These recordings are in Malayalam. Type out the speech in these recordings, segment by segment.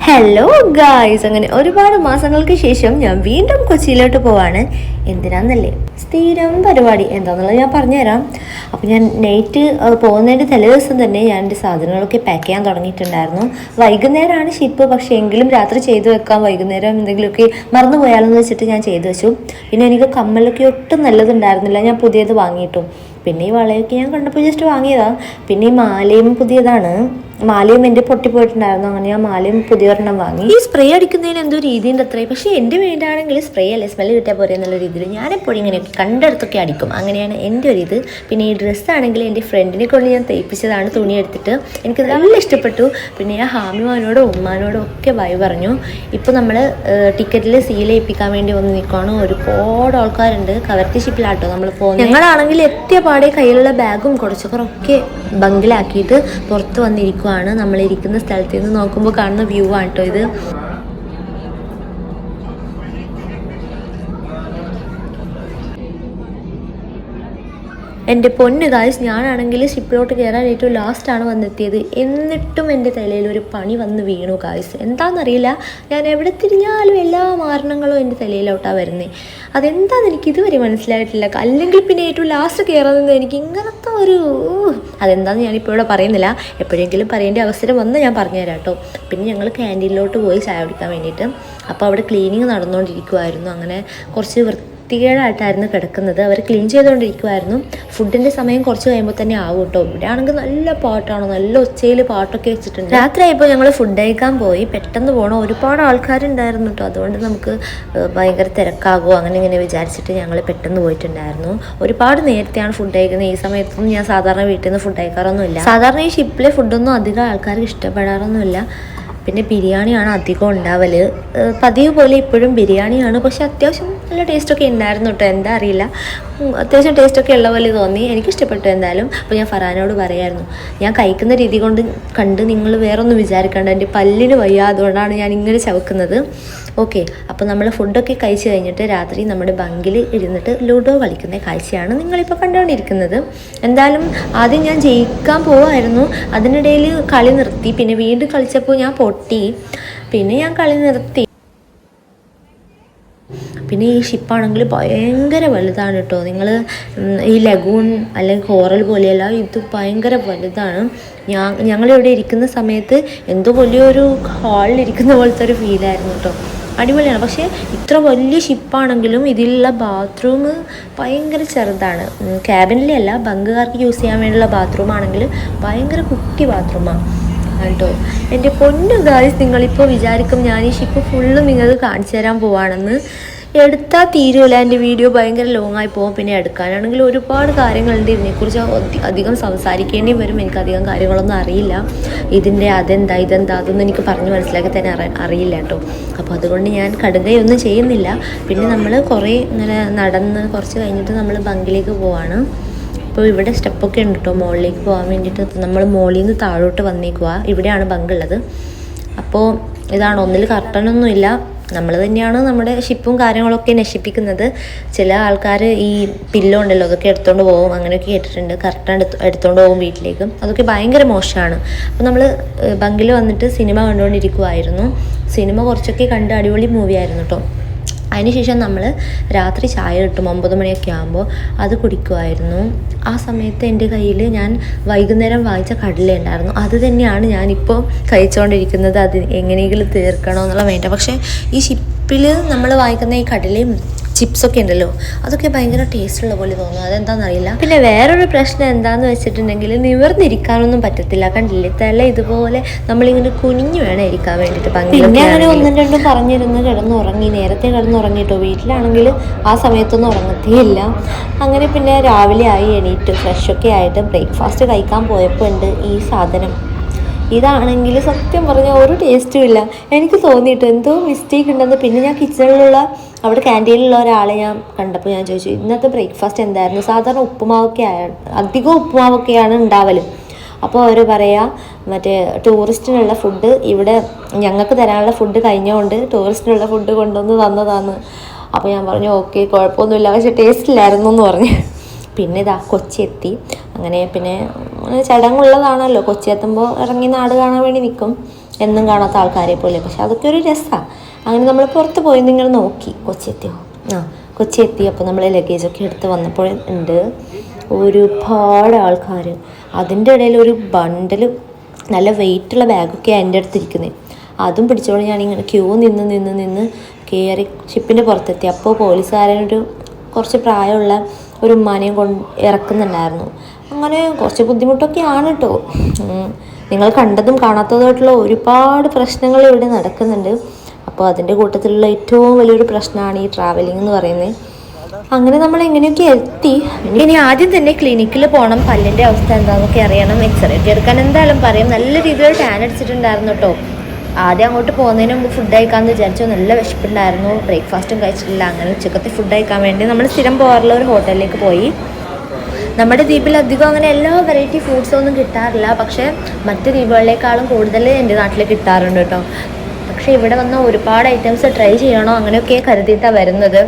ഹലോ ഗായ്സ്, അങ്ങനെ ഒരുപാട് മാസങ്ങൾക്ക് ശേഷം ഞാൻ വീണ്ടും കൊച്ചിയിലോട്ട് പോവാണ്. എന്തിനാന്നല്ലേ, സ്ഥിരം പരിപാടി എന്താണെന്നുള്ളത് ഞാൻ പറഞ്ഞുതരാം. അപ്പോൾ ഞാൻ നൈറ്റ് പോകുന്നതിൻ്റെ തലേ ദിവസം തന്നെ ഞാൻ എൻ്റെ സാധനങ്ങളൊക്കെ പാക്ക് ചെയ്യാൻ തുടങ്ങിയിട്ടുണ്ടായിരുന്നു. വൈകുന്നേരമാണ് ഷിപ്പ്, പക്ഷേ എങ്കിലും രാത്രി ചെയ്തു വെക്കാം, വൈകുന്നേരം എന്തെങ്കിലുമൊക്കെ മറന്നു പോയാലെന്ന് വെച്ചിട്ട് ഞാൻ ചെയ്തു വെച്ചു. പിന്നെ എനിക്ക് കമ്മലൊക്കെ ഒട്ടും നല്ലതുണ്ടായിരുന്നില്ല, ഞാൻ പുതിയത് വാങ്ങിയിട്ടു. പിന്നെ ഈ വളയൊക്കെ ഞാൻ കണ്ടപ്പോൾ ജസ്റ്റ് വാങ്ങിയതാണ്. പിന്നെ ഈ മാലയും പുതിയതാണ്, മാലയും എൻ്റെ പൊട്ടിപ്പോയിട്ടുണ്ടായിരുന്നു. അങ്ങനെ ഞാൻ മാലയും പുതിയൊരെണ്ണം വാങ്ങി. ഈ സ്പ്രേ അടിക്കുന്നതിന് എന്തോ രീതിയുണ്ട് അത്രയും, പക്ഷേ എൻ്റെ വീടാണെങ്കിൽ സ്പ്രേ അല്ലേ, സ്മെല്ല് കിട്ടിയാൽ പോരെ എന്നുള്ള രീതിയിൽ ഞാനെപ്പോഴും ഇങ്ങനെയൊക്കെ കണ്ടെടുത്തൊക്കെ അടിക്കും. അങ്ങനെയാണ് എൻ്റെ ഒരു ഇത്. പിന്നെ ഈ ഡ്രസ്സാണെങ്കിൽ എൻ്റെ ഫ്രണ്ടിനെ കൊണ്ട് ഞാൻ തയ്പ്പിച്ചതാണ്, തുണി എടുത്തിട്ട്. എനിക്ക് നല്ല ഇഷ്ടപ്പെട്ടു. പിന്നെ ഞാൻ ഹാമിമാനോടും ഉമ്മാനോടും ഒക്കെ ബൈ പറഞ്ഞു. ഇപ്പോൾ നമ്മൾ ടിക്കറ്റിൽ സീൽ ചെയ്യിപ്പിക്കാൻ വേണ്ടി വന്ന് നിൽക്കുകയാണ്. ഒരുപാട് ആൾക്കാരുണ്ട്. കവർത്തി ഷിപ്പിലാട്ടോ നമ്മൾ പോകുന്നത്. ഞങ്ങളാണെങ്കിൽ എത്തിയ പാടെ കയ്യിലുള്ള ബാഗും കുറച്ചൊക്കെ ബങ്കിലാക്കിയിട്ട് പുറത്ത് വന്നിരിക്കുക. നമ്മളിരിക്കുന്ന സ്ഥലത്ത് നിന്ന് നോക്കുമ്പോൾ കാണുന്ന വ്യൂ ആണ് കേട്ടോ ഇത്. എൻ്റെ പൊന്ന് ഗായ്സ്, ഞാനാണെങ്കിൽ ഷിപ്പിലോട്ട് കയറാൻ ഏറ്റവും ലാസ്റ്റാണ് വന്നെത്തിയത്. എന്നിട്ടും എൻ്റെ തലയിൽ ഒരു പണി വന്ന് വീണു ഗായ്സ്. എന്താണെന്നറിയില്ല, ഞാൻ എവിടെ തിരിഞ്ഞാലും എല്ലാ മാരണങ്ങളും എൻ്റെ തലയിലോട്ടാണ് വരുന്നത്. അതെന്താണെന്ന് എനിക്ക് ഇതുവരെ മനസ്സിലായിട്ടില്ല. അല്ലെങ്കിൽ പിന്നെ ഏറ്റവും ലാസ്റ്റ് കയറുന്നത് എനിക്ക് ഇങ്ങനത്തെ ഒരു അതെന്താണെന്ന് ഞാനിപ്പോൾ ഇവിടെ പറയുന്നില്ല. എപ്പോഴെങ്കിലും പറയേണ്ട അവസരം വന്ന് ഞാൻ പറഞ്ഞുതരാം കേട്ടോ. പിന്നെ ഞങ്ങൾ ക്യാൻറ്റീനിലോട്ട് പോയി ചായ കുടിക്കാൻ വേണ്ടിയിട്ട്. അപ്പോൾ അവിടെ ക്ലീനിങ് നടന്നുകൊണ്ടിരിക്കുമായിരുന്നു. അങ്ങനെ കുറച്ച് വൃത്തികേടായിട്ടായിരുന്നു കിടക്കുന്നത്. അവർ ക്ലീൻ ചെയ്തുകൊണ്ടിരിക്കുമായിരുന്നു. ഫുഡിൻ്റെ സമയം കുറച്ച് കഴിയുമ്പോൾ തന്നെ ആവും കേട്ടോ. ഇവിടെ ആണെങ്കിൽ നല്ല പാട്ടാണ്, നല്ല ഒച്ചയിൽ പാട്ടൊക്കെ വെച്ചിട്ടുണ്ട്. രാത്രിയായപ്പോൾ ഞങ്ങൾ ഫുഡ് കഴിക്കാൻ പോയി. പെട്ടെന്ന് പോകണം, ഒരുപാട് ആൾക്കാരുണ്ടായിരുന്നു കേട്ടോ. അതുകൊണ്ട് നമുക്ക് ഭയങ്കര തിരക്കാകുമോ അങ്ങനെ ഇങ്ങനെ വിചാരിച്ചിട്ട് ഞങ്ങൾ പെട്ടെന്ന് പോയിട്ടുണ്ടായിരുന്നു. ഒരുപാട് നേരത്തെയാണ് ഫുഡ് കഴിക്കുന്നത്. ഈ സമയത്തൊന്നും ഞാൻ സാധാരണ വീട്ടിൽ നിന്ന് ഫുഡ് കഴിക്കാറൊന്നുമില്ല. സാധാരണ ഈ ഷിപ്പിലെ ഫുഡൊന്നും അധികം ആൾക്കാർക്ക് ഇഷ്ടപ്പെടാറൊന്നുമില്ല. പിന്നെ ബിരിയാണിയാണ് അധികം ഉണ്ടാവൽ. പതിവ് പോലെ ഇപ്പോഴും ബിരിയാണിയാണ്, പക്ഷെ അത്യാവശ്യം നല്ല ടേസ്റ്റൊക്കെ ഉണ്ടായിരുന്നു കേട്ടോ. എന്താ അറിയില്ല, അത്യാവശ്യം ടേസ്റ്റൊക്കെ ഉള്ള പോലെ തോന്നി. എനിക്കിഷ്ടപ്പെട്ടു എന്തായാലും. അപ്പോൾ ഞാൻ ഫറാനോട് പറയായിരുന്നു, ഞാൻ കഴിക്കുന്ന രീതി കൊണ്ട് കണ്ട് നിങ്ങൾ വേറൊന്നും വിചാരിക്കേണ്ട, എൻ്റെ പല്ലിന് വയ്യ, അതുകൊണ്ടാണ് ഞാൻ ഇങ്ങനെ ചവക്കുന്നത്. ഓക്കെ, അപ്പോൾ നമ്മൾ ഫുഡൊക്കെ കഴിച്ച് കഴിഞ്ഞിട്ട് രാത്രി നമ്മുടെ ബങ്കിൽ ഇരുന്നിട്ട് ലൂഡോ കളിക്കുന്ന കാഴ്ചയാണ് നിങ്ങളിപ്പോൾ കണ്ടുകൊണ്ടിരിക്കുന്നത്. എന്തായാലും ആദ്യം ഞാൻ ജയിക്കാൻ പോവായിരുന്നു, അതിനിടയിൽ കളി നിർത്തി. പിന്നെ വീണ്ടും കളിച്ചപ്പോൾ ഞാൻ പൊട്ടി, പിന്നെ ഞാൻ കളി നിർത്തി. പിന്നെ ഈ ഷിപ്പാണെങ്കിൽ ഭയങ്കര വലുതാണ് കേട്ടോ. നിങ്ങൾ ഈ ലഗൂൺ അല്ലെങ്കിൽ കോറൽ പോലെയല്ല, ഇത് ഭയങ്കര വലുതാണ്. ഞങ്ങളിവിടെ ഇരിക്കുന്ന സമയത്ത് എന്തോ വലിയൊരു ഹാളിലിരിക്കുന്ന പോലത്തെ ഒരു ഫീലായിരുന്നു കേട്ടോ. അടിപൊളിയാണ്. പക്ഷേ ഇത്ര വലിയ ഷിപ്പാണെങ്കിലും ഇതിലുള്ള ബാത്റൂം ഭയങ്കര ചെറുതാണ്. ക്യാബിനിലെ അല്ല, ബങ്കുകാർക്ക് യൂസ് ചെയ്യാൻ വേണ്ടിയുള്ള ബാത്റൂം ആണെങ്കിൽ ഭയങ്കര കുട്ടി ബാത്റൂമാണ് കേട്ടോ. എൻ്റെ പൊന്നു ഗായ്സ്, നിങ്ങളിപ്പോൾ വിചാരിക്കും ഞാൻ ഈ ഷിപ്പ് ഫുള്ള് നിങ്ങൾക്ക് കാണിച്ചു തരാൻ പോവാണെന്ന്. എടുത്താൽ തീരുമല്ല, എൻ്റെ വീഡിയോ ഭയങ്കര ലോങ്ങായി പോകും. പിന്നെ എടുക്കാനാണെങ്കിൽ ഒരുപാട് കാര്യങ്ങളുണ്ട്. ഇതിനെക്കുറിച്ച് അധികം സംസാരിക്കേണ്ടി വരും. എനിക്ക് അധികം കാര്യങ്ങളൊന്നും അറിയില്ല. ഇതിൻ്റെ അതെന്താ ഇതെന്താ അതൊന്നും എനിക്ക് പറഞ്ഞ് മനസ്സിലാക്കി തന്നെ അറിയില്ല കേട്ടോ. അപ്പോൾ അതുകൊണ്ട് ഞാൻ കടുകയൊന്നും ചെയ്യുന്നില്ല. പിന്നെ നമ്മൾ കുറേ ഇങ്ങനെ നടന്ന് കുറച്ച് കഴിഞ്ഞിട്ട് നമ്മൾ ബങ്കിലേക്ക് പോവാണ്. ഇപ്പോൾ ഇവിടെ സ്റ്റെപ്പൊക്കെ ഉണ്ട് കേട്ടോ മുകളിലേക്ക് പോകാൻ വേണ്ടിയിട്ട്. നമ്മൾ മുകളിൽ നിന്ന് താഴോട്ട് വന്നേക്കുക. ഇവിടെയാണ് ബങ്കുള്ളത്. അപ്പോൾ ഇതാണ്, ഒന്നിൽ കർട്ടനൊന്നുമില്ല. നമ്മൾ തന്നെയാണ് നമ്മുടെ ഷിപ്പും കാര്യങ്ങളൊക്കെ നശിപ്പിക്കുന്നത്. ചില ആൾക്കാർ ഈ പില്ലോ ഉണ്ടല്ലോ അതൊക്കെ എടുത്തുകൊണ്ട് പോകും, അങ്ങനെയൊക്കെ കേട്ടിട്ടുണ്ട്. കർട്ടൻ എടുത്തുകൊണ്ട് പോകും വീട്ടിലേക്ക്. അതൊക്കെ ഭയങ്കര മോശമാണ്. അപ്പോൾ നമ്മൾ ബങ്കിൽ വന്നിട്ട് സിനിമ കണ്ടുകൊണ്ടിരിക്കുമായിരുന്നു. സിനിമ കുറച്ചൊക്കെ കണ്ട് അടിപൊളി മൂവിയായിരുന്നു കേട്ടോ. അതിനുശേഷം നമ്മൾ രാത്രി ചായ കിട്ടും 9 മണിയൊക്കെ ആകുമ്പോൾ, അത് കുടിക്കുമായിരുന്നു. ആ സമയത്ത് എൻ്റെ കയ്യിൽ ഞാൻ വൈകുന്നേരം വാങ്ങിച്ച കടല ഉണ്ടായിരുന്നു. അത് തന്നെയാണ് ഞാനിപ്പോൾ കഴിച്ചുകൊണ്ടിരിക്കുന്നത്. അത് എങ്ങനെയെങ്കിലും തീർക്കണോ എന്നുള്ള വേണ്ട. പക്ഷേ ഈ ഷിപ്പിൽ നമ്മൾ വാങ്ങിക്കുന്ന ഈ കടലയും ചിപ്സൊക്കെ ഉണ്ടല്ലോ, അതൊക്കെ ഭയങ്കര ടേസ്റ്റുള്ള പോലെ തോന്നും. അതെന്താണെന്നറിയില്ല. പിന്നെ വേറൊരു പ്രശ്നം എന്താണെന്ന് വെച്ചിട്ടുണ്ടെങ്കിൽ നിവർന്നിരിക്കാനൊന്നും പറ്റത്തില്ല. കണ്ടില്ലേ, തല ഇതുപോലെ നമ്മളിങ്ങനെ കുനിഞ്ഞു വേണം ഇരിക്കാൻ വേണ്ടിയിട്ട്. പിന്നെ അങ്ങനെ 1-2 പറഞ്ഞിരുന്ന് കിടന്നുറങ്ങി. നേരത്തെ കിടന്നുറങ്ങിട്ടോ. വീട്ടിലാണെങ്കിൽ ആ സമയത്തൊന്നും ഉറങ്ങത്തേയില്ല. അങ്ങനെ പിന്നെ രാവിലെ ആയി, എണീറ്റ് ഫ്രഷൊക്കെ ആയിട്ട് ബ്രേക്ക്ഫാസ്റ്റ് കഴിക്കാൻ പോയപ്പോൾ ഉണ്ട് ഈ സാധനം. ഇതാണെങ്കിൽ സത്യം പറഞ്ഞാൽ ഒരു ടേസ്റ്റും ഇല്ല. എനിക്ക് തോന്നിയിട്ട് എന്തോ മിസ്റ്റേക്ക് ഉണ്ടെന്ന്. പിന്നെ ഞാൻ കിച്ചണിലുള്ള അവിടെ ക്യാൻറ്റീനിലുള്ള ഒരാളെ ഞാൻ കണ്ടപ്പോൾ ഞാൻ ചോദിച്ചു, ഇന്നത്തെ ബ്രേക്ക്ഫാസ്റ്റ് എന്തായിരുന്നു? സാധാരണ അധികം ഉപ്പുമാവൊക്കെയാണ് ഉണ്ടാവൽ. അപ്പോൾ അവർ പറയാ, മറ്റേ ടൂറിസ്റ്റിനുള്ള ഫുഡ് ഇവിടെ ഞങ്ങൾക്ക് തരാനുള്ള ഫുഡ് കഴിഞ്ഞുകൊണ്ട് ടൂറിസ്റ്റിനുള്ള ഫുഡ് കൊണ്ടുവന്ന് തന്നതാണ്. അപ്പോൾ ഞാൻ പറഞ്ഞു ഓക്കെ, കുഴപ്പമൊന്നുമില്ല, പക്ഷേ ടേസ്റ്റ് ഇല്ലായിരുന്നു എന്ന് പറഞ്ഞു. പിന്നെ ഇതാ കൊച്ചി എത്തി. അങ്ങനെ പിന്നെ ചടങ്ങുള്ളതാണല്ലോ, കൊച്ചി എത്തുമ്പോൾ ഇറങ്ങി നാട് കാണാൻ വേണ്ടി നിൽക്കും. എന്നും കാണാത്ത ആൾക്കാരെ പോലെ. പക്ഷെ അതൊക്കെ ഒരു രസമാണ്. അങ്ങനെ നമ്മൾ പുറത്ത് പോയി നിങ്ങൾ നോക്കി കൊച്ചി എത്തി. അപ്പോൾ നമ്മൾ ലഗേജൊക്കെ എടുത്ത് വന്നപ്പോൾ ഉണ്ട് ഒരുപാട് ആൾക്കാർ. അതിൻ്റെ ഇടയിൽ ഒരു ബണ്ടിൽ നല്ല വെയിറ്റുള്ള ബാഗൊക്കെ എൻ്റെ അടുത്തിരിക്കുന്നത്. അതും പിടിച്ചോണ്ട് ഞാനിങ്ങനെ ക്യൂ നിന്ന് കയറി ഷിപ്പിൻ്റെ പുറത്തെത്തി. അപ്പോൾ പോലീസുകാരനൊരു കുറച്ച് പ്രായമുള്ള ഒരു ഉമ്മാനെയും ഇറക്കുന്നുണ്ടായിരുന്നു. അങ്ങനെ കുറച്ച് ബുദ്ധിമുട്ടൊക്കെയാണ് കേട്ടോ. നിങ്ങൾ കണ്ടതും കാണാത്തതുമായിട്ടുള്ള ഒരുപാട് പ്രശ്നങ്ങൾ ഇവിടെ നടക്കുന്നുണ്ട്. അപ്പോൾ അതിൻ്റെ കൂട്ടത്തിലുള്ള ഏറ്റവും വലിയൊരു പ്രശ്നമാണ് ഈ ട്രാവലിംഗ് എന്ന് പറയുന്നത്. അങ്ങനെ നമ്മൾ എങ്ങനെയൊക്കെ എത്തി. ഇനി ആദ്യം തന്നെ ക്ലിനിക്കിൽ പോകണം, പല്ലിൻ്റെ അവസ്ഥ എന്താണെന്നൊക്കെ അറിയണം, എക്സ്റേ ഒക്കെ എടുക്കാൻ എന്തായാലും പറയും. നല്ല രീതിയിൽ ടാൻ അടിച്ചിട്ടുണ്ടായിരുന്നു കേട്ടോ. ആദ്യം അങ്ങോട്ട് പോകുന്നതിന് മുമ്പ് ഫുഡ് കഴിക്കാമെന്ന് വിചാരിച്ചു. നല്ല വിശപ്പുണ്ടായിരുന്നു, ബ്രേക്ക്ഫാസ്റ്റും കഴിച്ചിട്ടില്ല. അങ്ങനെ ഉച്ചക്കത്തെ ഫുഡ് കഴിക്കാൻ വേണ്ടി നമ്മൾ സ്ഥിരം പോകാറുള്ള ഒരു ഹോട്ടലിലേക്ക് പോയി. നമ്മുടെ ദ്വീപിൽ അധികം അങ്ങനെ എല്ലാ വെറൈറ്റി ഫ്രൂട്ട്സൊന്നും കിട്ടാറില്ല. പക്ഷേ മറ്റ് ദ്വീപുകളിലേക്കാളും കൂടുതൽ എൻ്റെ നാട്ടിൽ കിട്ടാറുണ്ട് കേട്ടോ. പക്ഷേ ഇവിടെ വന്ന ഒരുപാട് ഐറ്റംസ് ട്രൈ ചെയ്യണോ അങ്ങനെയൊക്കെ കരുതിയിട്ടാണ് വരുന്നത്.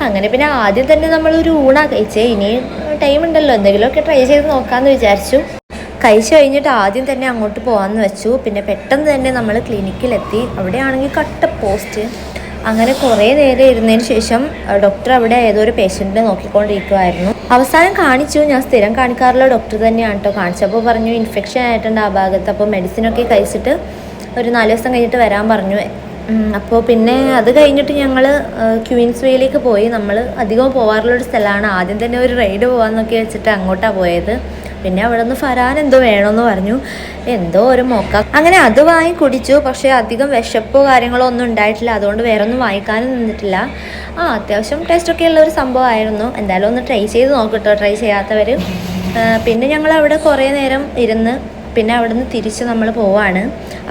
അങ്ങനെ പിന്നെ ആദ്യം തന്നെ നമ്മളൊരു ഊണാണ് കഴിച്ചേ. ഇനി ടൈം ഉണ്ടല്ലോ, എന്തെങ്കിലുമൊക്കെ ട്രൈ ചെയ്ത് നോക്കാമെന്ന് വിചാരിച്ചു. കഴിച്ച് കഴിഞ്ഞിട്ട് ആദ്യം തന്നെ അങ്ങോട്ട് പോകാമെന്ന് വെച്ചു. പിന്നെ പെട്ടെന്ന് തന്നെ നമ്മൾ ക്ലിനിക്കിലെത്തി. അവിടെയാണെങ്കിൽ കട്ട പോസ്റ്റ്. അങ്ങനെ കുറേ നേരം ഇരുന്നതിന് ശേഷം ഡോക്ടർ അവിടെ ഏതോ ഒരു പേഷ്യൻറ്റിനെ നോക്കിക്കൊണ്ടിരിക്കുമായിരുന്നു. അവസാനം കാണിച്ചു. ഞാൻ സ്ഥിരം കാണിക്കാറുള്ള ഡോക്ടർ തന്നെയാണ് കേട്ടോ. കാണിച്ചപ്പോൾ പറഞ്ഞു ഇൻഫെക്ഷൻ ആയിട്ടുണ്ട് ആ ഭാഗത്ത്. അപ്പോൾ മെഡിസിനൊക്കെ കഴിച്ചിട്ട് ഒരു 4 ദിവസം കഴിഞ്ഞിട്ട് വരാൻ പറഞ്ഞു. അപ്പോൾ പിന്നെ അത് കഴിഞ്ഞിട്ട് ഞങ്ങൾ ക്വീൻസ് വേയിലേക്ക് പോയി. നമ്മൾ അധികം പോകാറുള്ളൊരു സ്ഥലമാണ്. ആദ്യം തന്നെ ഒരു റൈഡ് പോകാമെന്നൊക്കെ വെച്ചിട്ട് അങ്ങോട്ടാണ് പോയത്. പിന്നെ അവിടെ നിന്ന് ഫരാൻ എന്തോ വേണമെന്ന് പറഞ്ഞു, എന്തോ ഒരു മോക്ക. അങ്ങനെ അത് വാങ്ങി കുടിച്ചു. പക്ഷേ അധികം വിശപ്പോ കാര്യങ്ങളോ ഒന്നും ഉണ്ടായിട്ടില്ല. അതുകൊണ്ട് വേറെ ഒന്നും വാങ്ങിക്കാനും നിന്നിട്ടില്ല. അത്യാവശ്യം ടേസ്റ്റൊക്കെ ഉള്ള ഒരു സംഭവമായിരുന്നു. എന്തായാലും ഒന്ന് ട്രൈ ചെയ്ത് നോക്കട്ടോ, ട്രൈ ചെയ്യാത്തവർ. പിന്നെ ഞങ്ങൾ അവിടെ കുറേ നേരം ഇരുന്ന് പിന്നെ അവിടെ നിന്ന് തിരിച്ച് നമ്മൾ പോവാണ്.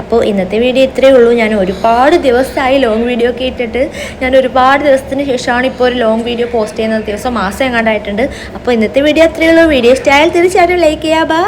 അപ്പോൾ ഇന്നത്തെ വീഡിയോ ഇത്രയേ ഉള്ളൂ. ഞാൻ ഒരുപാട് ദിവസമായി ലോങ് വീഡിയോ ഒക്കെ ഇട്ടിട്ട്. ഞാൻ ഒരുപാട് ദിവസത്തിന് ശേഷമാണ് ഇപ്പോൾ ഒരു ലോങ് വീഡിയോ പോസ്റ്റ് ചെയ്യുന്നത്. മാസം എങ്ങാണ്ടായിട്ടുണ്ട്. അപ്പോൾ ഇന്നത്തെ വീഡിയോ അത്രയേ ഉള്ളൂ. വീഡിയോ ഇഷ്ടമായാൽ തീർച്ചയായിട്ടും ലൈക്ക് ചെയ്യുക.